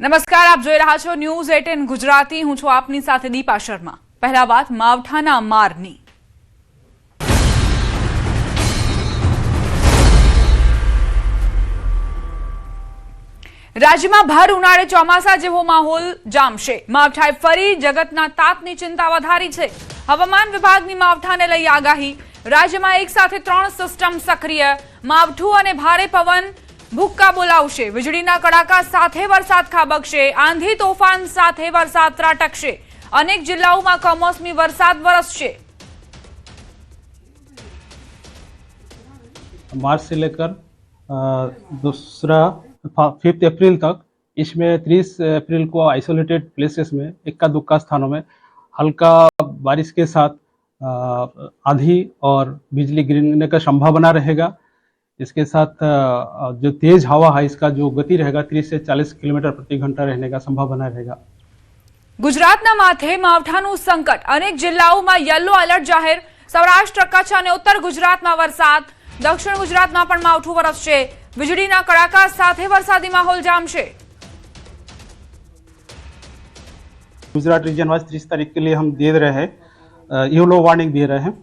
નમસ્કાર, આપ જોઈ રહ્યા છો ન્યૂઝ 18 ગુજરાતી। હું છું આપની સાથે દીપા શર્મા। પહેલા વાત માવઠાના મારની। રાજ્યમાં ભર ઉનાળે ચોમાસા જેવો માહોલ જામશે। માવઠાએ ફરી જગતના તાપની ચિંતા વધારી છે। હવામાન વિભાગની માવઠાને લઈ આગાહી। રાજ્યમાં એક સાથે 3 સિસ્ટમ સક્રિય। માવઠું અને ભારે પવન ભૂક્કા બોલાવશે। વીજળીના કડાકા સાથે વરસાદ ખાબકશે। આંધી તોફાન સાથે વરસાદ ત્રાટકશે। અનેક જિલ્લાઓમાં કમોસમી વરસાદ વરસશે। मार्च से लेकर 5 अप्रैल तक इसमें 30 अप्रैल को आइसोलेटेड प्लेसेस में इक्का दुक्का स्थानों में हल्का बारिश के साथ आंधी और बिजली गिरने का संभावना रहेगा। इसके साथ जो तेज हवा है इसका जो गति रहेगा 30 से 40 किलोमीटर प्रति घंटा रहने का संभावना रहेगा। गुजरातना माथे मावठाનું संकट। अनेक जिल्लाओं येलो अलर्ट जाहिर। सौराष्ट्र, कच्छ और उत्तर गुजरात में वरसाद। दक्षिण गुजरात में पण मावठું વરસશે। વીજળીના કડાકા સાથે વરસાદી માહોલ જામશે। गुजरात रीजन वाइज 30 तारीख के लिए हम दे रहे हैं, येलो वार्निंग दे रहे हैं।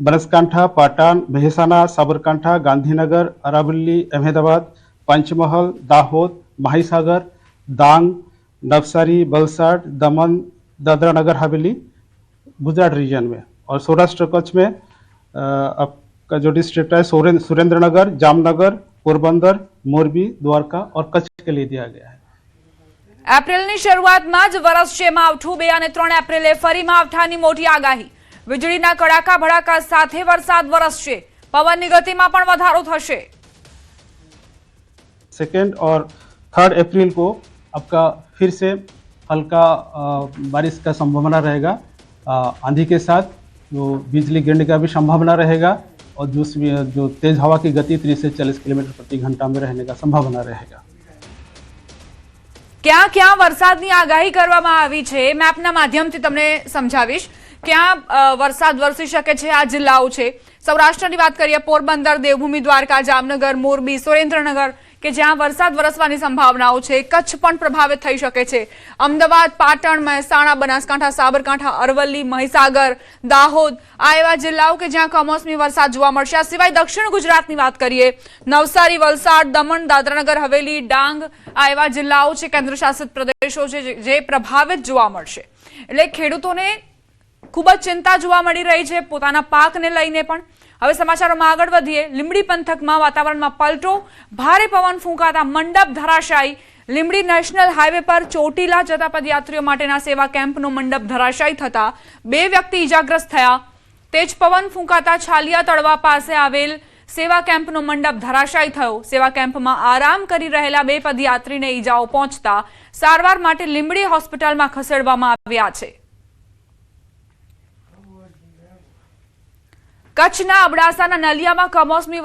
बनासकांठा, पाटण, महेसाणा, साबरकांठा, गांधीनगर, अरावली, अहमदाबाद, पंचमहल, दाहोद, माहीसागर, डांग, नवसारी, वलसाड, दमन, दादरा नगर हवेली गुजरात रीजन में। और सौराष्ट्र कच्छ में आपका जो डिस्ट्रिक्ट है सुरेंद्रनगर, जामनगर, पोरबंदर, मोरबी, द्वारका और कच्छ के लिए दिया गया है। एप्रिलની શરૂઆતમાં જ વરસશે માવઠું। 2 અને 3 એપ્રિલે ફરી માવઠાની મોટી આગાહી। વીજળીના કડાકા ભડાકા સાથે વરસાદ વરસશે। પવનની ગતિમાં પણ વધારો થશે। 2 और 3 अप्रैल को आपका फिर से हल्का बारिश का संभावना रहेगा। आंधी के साथ जो बिजली गिरने का भी संभावना रहेगा और जो तेज हवा की गति 30 से 40 किलोमीटर प्रति घंटा में रहने का संभावना रहेगा। ક્યાં ક્યાં વરસાદની આગાહી કરવામાં આવી છે મેપના માધ્યમથી તમને સમજાવીશ। ક્યાં વરસાદ વરસી શકે છે આ જિલ્લાઓ છે। સૌરાષ્ટ્રની વાત કરીએ, પોરબંદર, દેવભૂમિ, દ્વારકા, જામનગર, મોરબી, સુરેન્દ્રનગર કે જ્યાં વરસાદ વરસવાની સંભાવનાઓ છે। કચ્છ પણ પ્રભાવિત થઈ શકે છે। અમદાવાદ, પાટણ, મહેસાણા, બનાસકાંઠા, સાબરકાંઠા, અરવલ્લી, મહીસાગર, દાહોદ આ એવા જિલ્લાઓ કે જ્યાં કમોસમી વરસાદ જોવા મળશે। આ સિવાય દક્ષિણ ગુજરાતની વાત કરીએ, નવસારી, વલસાડ, દમણ, દાદરાનગર હવેલી, ડાંગ આ એવા જિલ્લાઓ છે, કેન્દ્રશાસિત પ્રદેશો છે જે પ્રભાવિત જોવા મળશે। એટલે ખેડૂતોને ખૂબ જ ચિંતા જોવા મળી રહી છે પોતાના પાકને લઈને પણ। હવે સમાચારોમાં આગળ વધીએ। લીંબડી પંથકમાં વાતાવરણમાં પલટો। ભારે પવન ફૂંકાતા મંડપ ધરાશાયી। લીંબડી નેશનલ હાઈવે પર ચોટીલા જતા પદયાત્રીઓ માટેના સેવા કેમ્પનો મંડપ ધરાશાયી થતા 2 વ્યક્તિ ઇજાગ્રસ્ત થયા। તેજ પવન ફૂંકાતા છાલિયા તળવા પાસે આવેલ સેવા કેમ્પનો મંડપ ધરાશાયી થયો। સેવા કેમ્પમાં આરામ કરી રહેલા 2 પદયાત્રીને ઇજાઓ પહોંચતા સારવાર માટે લીંબડી હોસ્પિટલમાં ખસેડવામાં આવ્યા છે। કચ્છના અબડાસાના નલિયામાં કમોસમી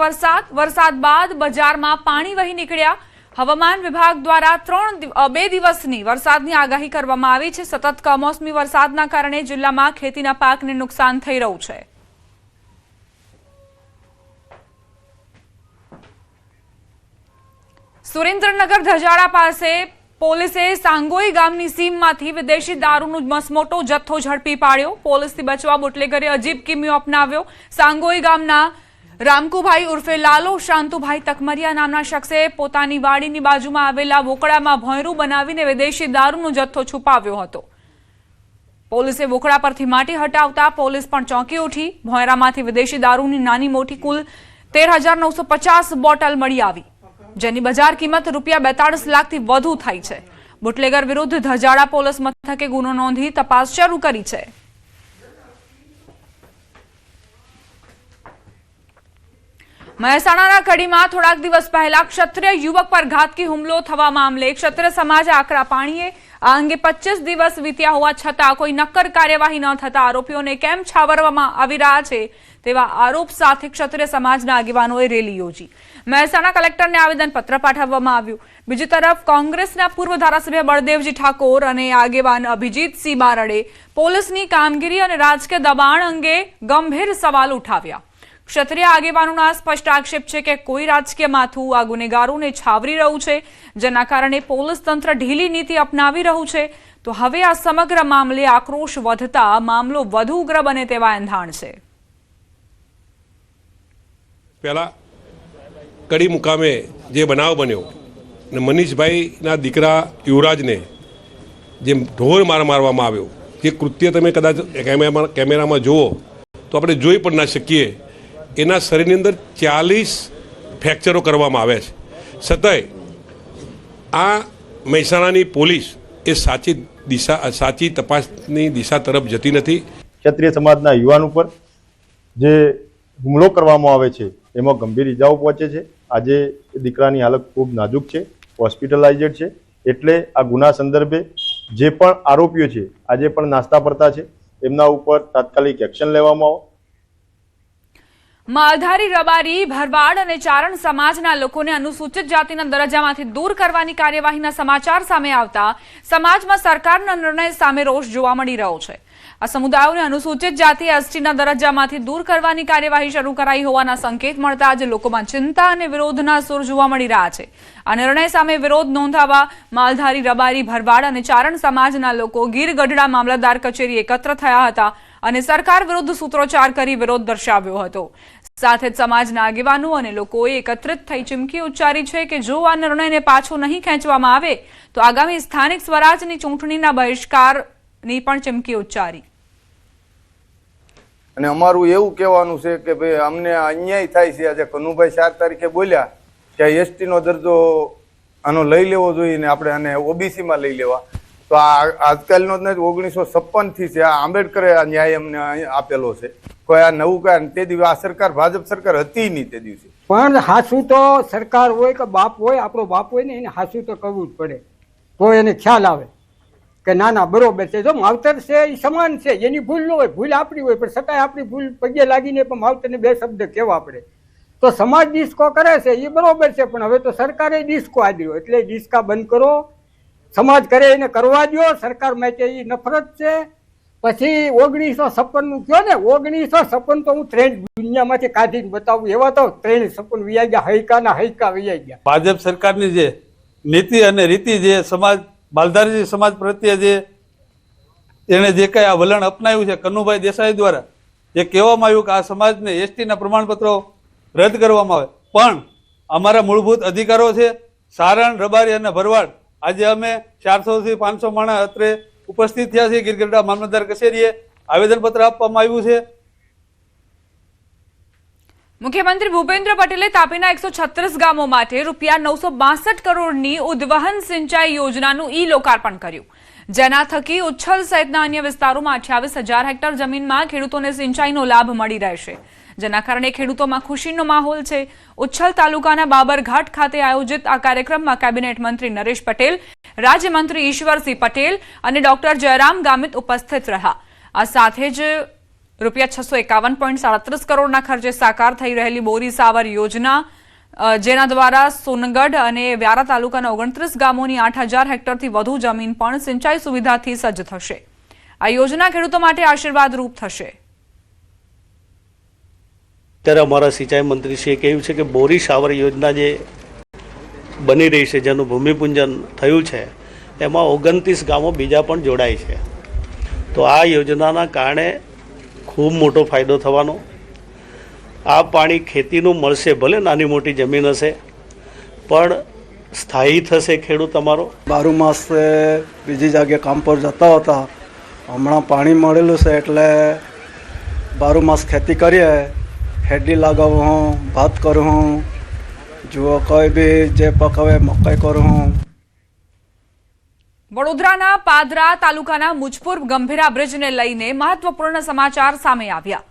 વરસાદ બાદ બજારમાં પાણી વહી નીકળ્યા। હવામાન વિભાગ દ્વારા 2 દિવસની વરસાદની આગાહી કરવામાં આવી છે। સતત કમોસમી વરસાદના કારણે જિલ્લામાં ખેતીના પાકને નુકસાન થઈ રહ્યું છે। સુરેન્દ્રનગર ધજાડા પાસે પોલીસે સાંગોઈ ગામની સીમમાંથી વિદેશી દારૂનો મસમોટો જથ્થો ઝડપી પાડ્યો। પોલીસથી બચવા બુટલેગરે અજીબ કિમિયો અપનાવ્યો। સાંગોઈ ગામના રામકુભાઈ ઉર્ફે લાલો શાંતુભાઈ તકમરિયા નામના શખ્સે પોતાની વાડીની બાજુમાં આવેલા વોકળામાં ભોંયરું બનાવીને વિદેશી દારૂનો જથ્થો છુપાવ્યો હતો। પોલીસે વોકળા પરથી માટી હટાવતા પોલીસ પણ ચોંકી ઉઠી। ભોંયરામાંથી વિદેશી દારૂની નાની મોટી કુલ 13,950 બોટલ મળી આવી, જેની બજાર કિંમત રૂપિયા 42 લાખથી વધુ થઈ છે। બુટલેગર વિરુદ્ધ ધજાડા પોલીસ મથકે ગુનો નોંધી તપાસ શરૂ કરી છે। મહેસાણાના કડીમાં થોડાક દિવસ પહેલા ક્ષત્રિય યુવક પર ઘાતકી હુમલો થવા મામલે ક્ષત્રિય સમાજ આકરા પાણીએ। આ અંગે 25 દિવસ વીત્યા હોવા છતાં કોઈ નક્કર કાર્યવાહી ન થતા આરોપીઓને કેમ છાવરવામાં આવી રહ્યા છે તેવા આરોપ સાથે ક્ષત્રિય સમાજના આગેવાનોએ રેલી યોજી। મહેસાણા કલેક્ટરને આવેદનપત્ર પાઠવવામાં આવ્યું। બીજી તરફ કોંગ્રેસના પૂર્વ ધારાસભ્ય બળદેવજી ઠાકોર અને આગેવાન અભિજીતસિંહ બારડે પોલીસની કામગીરી અને રાજકીય દબાણ અંગે ગંભીર સવાલ ઉઠાવ્યા। ક્ષત્રિય આગેવાનોના સ્પષ્ટ આક્ષેપ છે કે કોઈ રાજકીય માથું આ ગુનેગારોને છાવરી રહ્યું છે, જેના કારણે પોલીસ તંત્ર ઢીલી નીતિ અપનાવી રહ્યું છે. તો હવે આ સમગ્ર મામલે આક્રોશ વધતા મામલો વધુ ઉગ્ર બને તેવા એંધાણ છે. પહેલા કડી મુકામે જે બનાવ બન્યો ને મનીષભાઈના દીકરા યુવરાજને જે ઢોર માર મારવામાં આવ્યો, જે કૃત્ય તમે કદાચ કેમેરામાં જુઓ તો આપણે જોઈ પણ ના શકીએ. એના શરીરની અંદર 40 ફ્રેક્ચરો કરવામાં આવ્યા છે. છતાંય આ મહેસાણાની પોલીસ એ સાચી તપાસની દિશા તરફ જતી નથી. ક્ષત્રિય સમાજના યુવાન ઉપર જે હુમલો કરવામાં આવે છે એમાં ગંભીર ઇજાઓ પહોંચે છે. આજે દીકરાની હાલત ખૂબ નાજુક છે, હોસ્પિટલાઇઝડ છે. એટલે આ ગુના સંદર્ભે જે પણ આરોપીઓ છે આજે પણ નાસ્તા પડતા છે, એમના ઉપર તાત્કાલિક એક્શન લેવામાં આવે. માલધારી, રબારી, ભરવાડ અને ચારણ સમાજના લોકોને અનુસૂચિત જાતિના દરજ્જામાંથી દૂર કરવાની કાર્યવાહીના સમાચાર સામે આવતા સમાજમાં સરકારના નિર્ણય સામે રોષ જોવા મળી રહ્યો છે. આ સમુદાયોને અનુસૂચિત જાતિ એસટીના દરજ્જામાંથી દૂર કરવાની કાર્યવાહી શરૂ કરાઈ હોવાના સંકેત મળતા જ લોકોમાં ચિંતા અને વિરોધના સૂર જોવા મળી રહ્યા છે. આ નિર્ણય સામે વિરોધ નોંધાવવા માલધારી, રબારી, ભરવાડ અને ચારણ સમાજના લોકો ગીર ગઢડા મામલતદાર કચેરી એકત્ર થયા હતા અને સરકાર વિરુદ્ધ સૂત્રોચ્ચાર કરી વિરોધ દર્શાવ્યો હતો. સાથે જ સમાજના આગેવાનો અને લોકોએ એકત્રિત થઈ ચીમકી ઉચ્ચારી છે કે જો આ નિર્ણયને પાછો નહીં ખેંચવામાં આવે તો આગામી સ્થાનિક સ્વરાજની ચૂંટણીના બહિષ્કારની પણ ચીમકી ઉચ્ચારી. અને અમારું એવું કહેવાનું છે કે ભાઈ અમને અન્યાય થાય છે. આજે કનુભાઈ 4 તારીખે બોલ્યા કે એસટીનો દરજ્જો આનો લઈ લેવો જોઈએ ને આપણે આને ઓબીસીમાં લઈ લેવા. તો આ આજકાલનો જ નહીં, 1956 થી છે. આ આંબેડકરે આ ન્યાય અમને આપેલો છે. કોઈ આ નવું કાંઈ તે દિવસે આ સરકાર ભાજપ સરકાર હતી નહીં તે દિવસે. પણ હાસું તો સરકાર હોય કે બાપ હોય, આપણો બાપ હોય ને એને હાસું તો કરવું જ પડે, તો એને ખ્યાલ આવે કે ના ના બરોબર છે. જો માવતર છે એ સમાન છે, એની ભૂલ ન હોય, ભૂલ આપણી હોય, પણ છતાંય આપણી ભૂલ પગે લાગીને પણ માવતરને 2 શબ્દ કહેવા પડે. તો સમાજ ડિસ્કો કરે છે એ બરોબર છે, પણ હવે તો સરકારે ડિસ્કો આપ્યો એટલે ડિસ્કા બંધ કરો. સમાજ કરે એને કરવા દો. સરકાર માટે એ નફરત છે. પછી 1956 નું કયો ને, 1956 તો હું 3 દુનિયામાંથી કાઢીને બતાવું. એવા તો 3 સપન વિયા ગયા, હૈકાના હૈકા વિયા ગયા. ભાજપ સરકારની જે નીતિ અને રીતિ, જે સમાજ માલધારી સમાજ પ્રત્યે જે એને જે કઈ આ વલણ અપનાવ્યું છે કનુભાઈ દેસાઈ દ્વારા, જે કહેવામાં આવ્યું કે આ સમાજને એસટીના પ્રમાણપત્રો રદ કરવામાં આવે, પણ અમારા મૂળભૂત અધિકારો છે સારણ, રબારી અને ભરવાડ. આજે અમે 400 થી 500 માણસ અત્રે ઉપસ્થિત થયા છે. ગીર ગઢડા મામલતદાર કચેરીએ આવેદનપત્ર આપવામાં આવ્યું છે. મુખ્યમંત્રી ભૂપેન્દ્ર પટેલે તાપીના 136 ગામો માટે રૂપિયા 962 કરોડની ઉદ્વહન સિંચાઈ યોજનાનું લોકાર્પણ કર્યું, જેના થકી ઉચ્છલ સહિતના અન્ય વિસ્તારોમાં 28,000 હેક્ટર જમીનમાં ખેડૂતોને સિંચાઈનો લાભ મળી રહેશે, જેના કારણે ખેડૂતોમાં ખુશીનો માહોલ છે. ઉચ્છલ તાલુકાના બાબરઘાટ ખાતે આયોજિત આ કાર્યક્રમમાં કેબિનેટ મંત્રી નરેશ પટેલ, રાજ્યમંત્રી ઈશ્વરસિંહ પટેલ અને ડોક્ટર જયરામ ગામિત ઉપસ્થિત રહ્યા. આ સાથે જ રૂપિયા 651.37 કરોડના ખર્ચે સાકાર થઈ રહેલી બોરી સાવર યોજના, જેના દ્વારા સોનગઢ અને વ્યારા તાલુકાના 29 ગામોની 8,000 હેક્ટરથી વધુ જમીન પણ સિંચાઈ સુવિધાથી સજ્જ થશે. આ યોજના ખેડૂતો માટે આશીર્વાદરૂપ થશે. ત્યારે અમારા સિંચાઈ મંત્રીશ્રીએ કહ્યું છે કે બોરી શાવર યોજના જે બની રહી છે, જેનું ભૂમિપૂજન થયું છે, એમાં 29 ગામો બીજા પણ જોડાય છે. તો આ યોજનાના કારણે ખૂબ મોટો ફાયદો થવાનો. આ પાણી ખેતીનું મળશે, ભલે નાની મોટી જમીન હશે, પણ સ્થાયી થશે ખેડૂત અમારો. 12 માસ બીજી જગ્યાએ કામ પર જતા હતા, હમણાં પાણી મળેલું છે એટલે 12 માસ ખેતી કરીએ. હેડી લગાવું, ભાત કરું, જો કોઈ બી જે પકાવે મકાઈ કરું. વડોદરાના પાદરા તાલુકાના મુજપુર ગંભીરા બ્રિજને લઈને મહત્વપૂર્ણ સમાચાર સામે આવ્યા.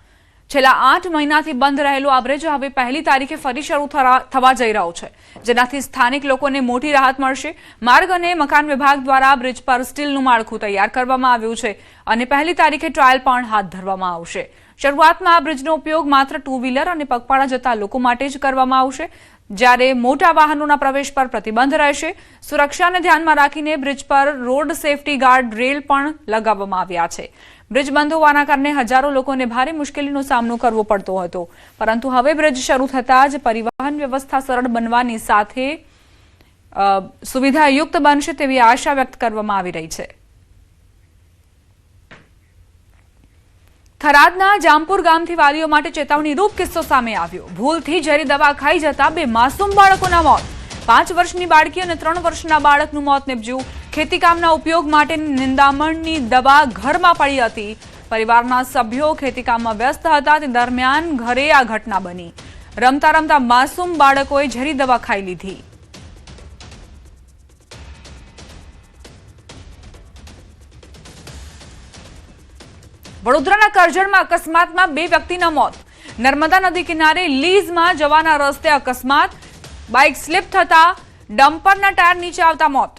છેલ્લા 8 મહિનાથી બંધ રહેલો આ બ્રિજ હવે 1લી તારીખે ફરી શરૂ થવા જઈ રહ્યો છે, જેનાથી સ્થાનિક લોકોને મોટી રાહત મળશે. માર્ગ અને મકાન વિભાગ દ્વારા બ્રિજ પર સ્ટીલનું માળખું તૈયાર કરવામાં આવ્યું છે અને 1લી તારીખે ટ્રાયલ પણ હાથ ધરવામાં આવશે. શરૂઆતમાં આ બ્રિજનો ઉપયોગ માત્ર ટુ વ્હીલર અને પગપાળા જતા લોકો માટે જ કરવામાં આવશે, જ્યારે મોટા વાહનોના પ્રવેશ પર પ્રતિબંધ રહેશે. સુરક્ષાને ધ્યાનમાં રાખીને બ્રિજ પર રોડ સેફટી ગાર્ડ રેલ પણ લગાવવામાં આવ્યા છે. બ્રિજ બંધ હોવાના કારણે હજારો લોકોને ભારે મુશ્કેલીનો સામનો કરવો પડતો હતો, પરંતુ હવે બ્રિજ શરૂ થતાં જ પરિવહન વ્યવસ્થા સરળ બનવાની સાથે સુવિધાયુક્ત બનશે તેવી આશા વ્યક્ત કરવામાં આવી રહી છે. થરાદના જામપુર ગામથી વાલીઓ માટે ચેતવણીરૂપ કિસ્સો સામે આવ્યો. ભૂલથી ઝેરી દવા ખાઈ જતા 2 માસૂમ બાળકોના મોત. 5 વર્ષની બાળકી અને 3 વર્ષના બાળકનું મોત નીપજ્યું. ખેતીકામના ઉપયોગ માટેની નિંદામણની દવા ઘરમાં પડી હતી. પરિવારના સભ્યો ખેતીકામમાં વ્યસ્ત હતા તે દરમિયાન ઘરે આ ઘટના બની. રમતા રમતા માસૂમ બાળકોએ ઝેરી દવા ખાઈ લીધી. વડોદરાના કરજણમાં અકસ્માતમાં 2 વ્યક્તિના મોત. નર્મદા નદી કિનારે લીઝમાં જવાના રસ્તે અકસ્માત. બાઇક સ્લીપ થતા ડમ્પરના ટાયર નીચે આવતા મોત.